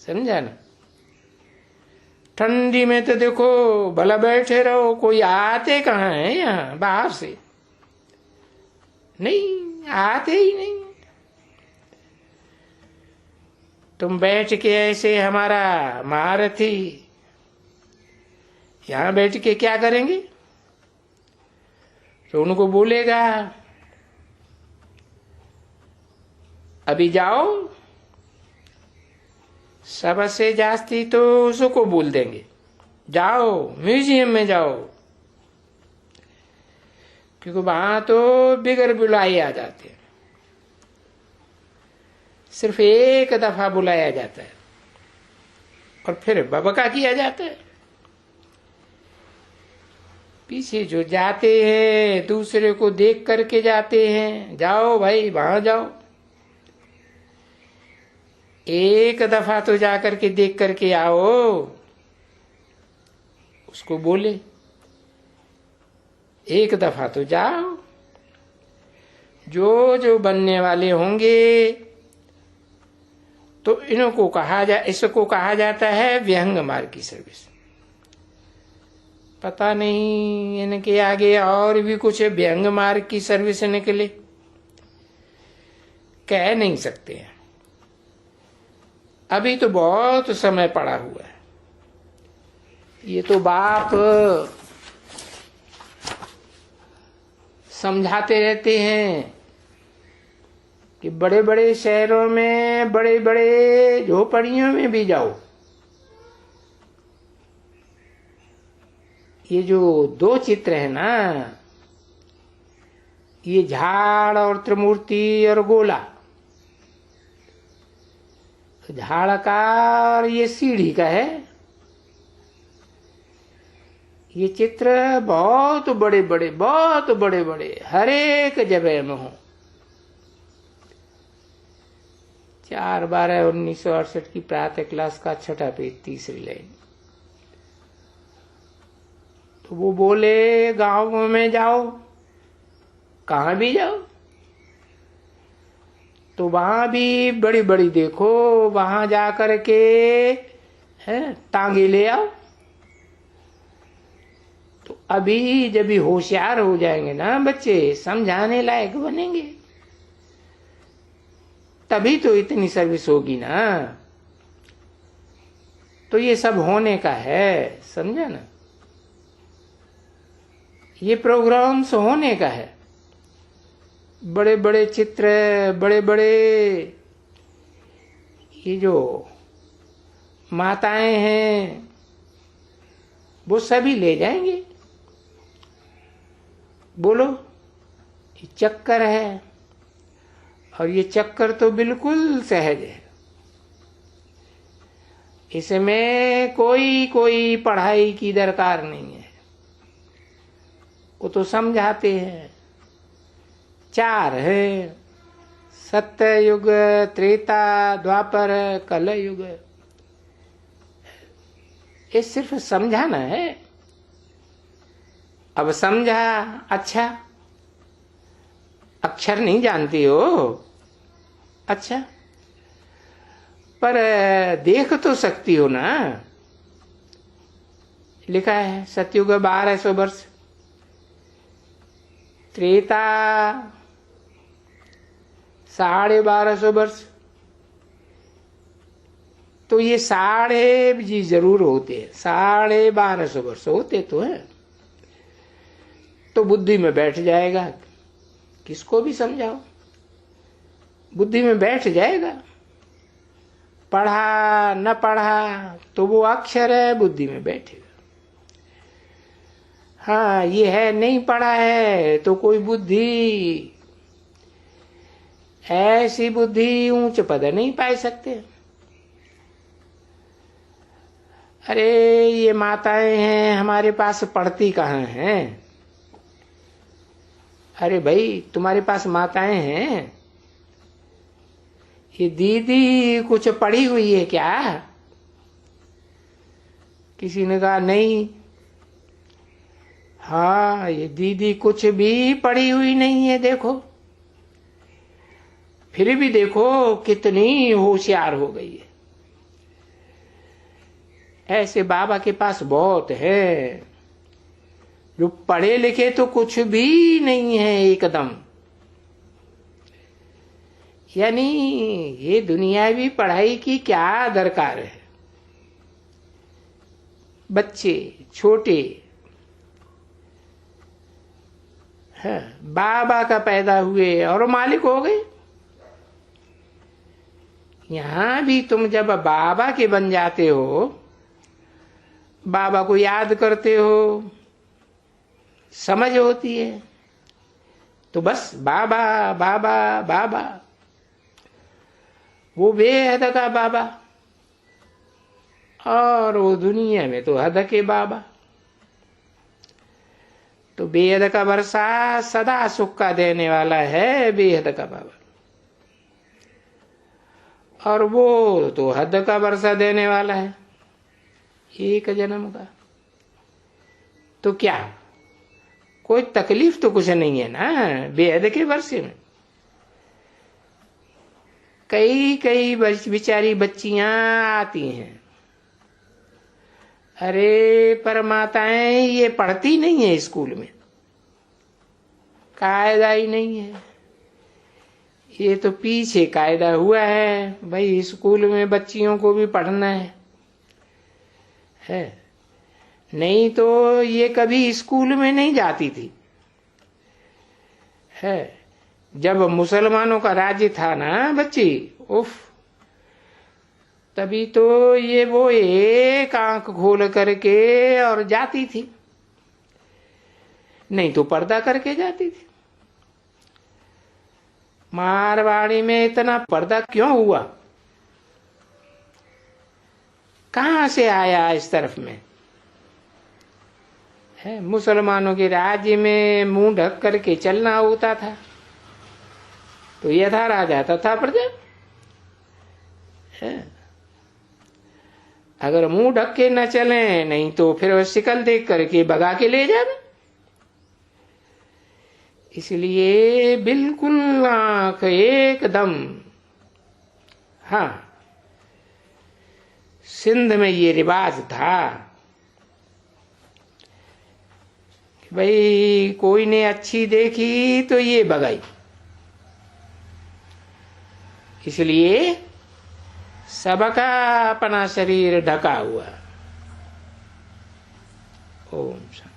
समझा ना। ठंडी में तो देखो भला बैठे रहो, कोई आते कहाँ है यहाँ बाहर से, नहीं आते ही नहीं। तुम बैठ के ऐसे हमारा महारथी यहां बैठ के क्या करेंगे? तो उनको बोलेगा अभी जाओ, सबसे जास्ती तो उसको बोल देंगे जाओ म्यूजियम में जाओ, क्योंकि वहां तो बिगर बुलाए आ जाते हैं। सिर्फ एक दफा बुलाया जाता है और फिर बबका किया जाता है। पीछे जो जाते हैं दूसरे को देख करके जाते हैं, जाओ भाई वहां जाओ। एक दफा तो जा करके देख करके आओ, उसको बोले एक दफा तो जाओ। जो जो बनने वाले होंगे तो इसको कहा जाता है व्यंग मार्ग की सर्विस। पता नहीं इनके आगे और भी कुछ व्यंग मार्ग की सर्विस निकले, कह नहीं सकते हैं। अभी तो बहुत समय पड़ा हुआ है। ये तो बाप समझाते रहते हैं कि बड़े बड़े शहरों में, बड़े बड़े झोपड़ियों में भी जाओ, ये जो दो चित्र है ना, ये झाड़ और त्रिमूर्ति और गोला, झाड़ का और ये सीढ़ी का है। ये चित्र बहुत बड़े बड़े हर एक जगह में हो। 4/12/1968 की प्रातः क्लास का 6ठा पेज 3री लाइन। तो वो बोले गांव में जाओ, कहां भी जाओ तो वहां भी बड़ी बड़ी देखो, वहां जा करके टांगे ले आओ। तो अभी जब भी होशियार हो जाएंगे ना बच्चे, समझाने लायक बनेंगे, तभी तो इतनी सर्विस होगी ना। तो ये सब होने का है, समझा ना। ये प्रोग्राम्स होने का है। बड़े बड़े चित्र, बड़े बड़े ये जो माताएं हैं वो सभी ले जाएंगे। बोलो ये चक्कर है, और ये चक्कर तो बिल्कुल सहज है। इसमें कोई पढ़ाई की दरकार नहीं है। वो तो समझाते हैं। 4 है, सत्य युग, त्रेता, द्वापर, कल युग। ये सिर्फ समझाना है। अब समझा, अच्छा अक्षर नहीं जानती हो, अच्छा पर देख तो सकती हो ना। लिखा है सतयुग 1200 वर्ष, त्रेता 1250 वर्ष। तो ये 12.5 जी जरूर होते हैं, 1250 वर्ष होते तो है। तो बुद्धि में बैठ जाएगा, किसको भी समझाओ बुद्धि में बैठ जाएगा। पढ़ा न पढ़ा तो वो अक्षर है, बुद्धि में बैठेगा। हाँ ये है, नहीं पढ़ा है तो कोई बुद्धि, ऐसी बुद्धि ऊंच पद नहीं पा सकते। अरे ये माताएं हैं हमारे पास, पढ़ती कहाँ हैं? अरे भाई तुम्हारे पास माताएं हैं, ये दीदी कुछ पढ़ी हुई है क्या? किसी ने कहा नहीं। हाँ ये दीदी कुछ भी पढ़ी हुई नहीं है, देखो। फिर भी देखो कितनी होशियार हो गई है। ऐसे बाबा के पास बहुत है, जो पढ़े लिखे तो कुछ भी नहीं है एकदम। यानी ये दुनियावी पढ़ाई की क्या दरकार है। बच्चे छोटे है, बाबा का पैदा हुए और मालिक हो गए। यहां भी तुम जब बाबा के बन जाते हो, बाबा को याद करते हो, समझ होती है, तो बस बाबा बाबा बाबा, वो बेहद का बाबा, और वो दुनिया में तो हद के बाबा। तो बेहद का वर्षा सदा सुख का देने वाला है बेहद का बाबा, और वो तो हद का वर्षा देने वाला है एक जन्म का। तो क्या कोई तकलीफ तो कुछ नहीं है ना बेहद के वर्षे में। कई कई बेचारी बच्चियां आती हैं, अरे पर माताएं ये पढ़ती नहीं है, स्कूल में कायदा ही नहीं है। ये तो पीछे कायदा हुआ है भाई, स्कूल में बच्चियों को भी पढ़ना है। नहीं तो ये कभी स्कूल में नहीं जाती थी। है जब मुसलमानों का राज्य था ना बच्ची, उफ, तभी तो ये वो एक आंख खोल करके और जाती थी, नहीं तो पर्दा करके जाती थी। मारवाड़ी में इतना पर्दा क्यों हुआ, कहां से आया इस तरफ में? है मुसलमानों के राज्य में मुंह ढक करके चलना होता था, तो यथा राजा तथा प्रजा। अगर मुंह ढक के न चले, नहीं तो फिर शिकल देख करके भगा के ले जावे। इसलिए बिल्कुल आंख एकदम। हाँ, सिंध में ये रिवाज था कि भाई कोई ने अच्छी देखी तो ये भगाई, इसलिए सबका अपना शरीर ढका हुआ। ओम शांति।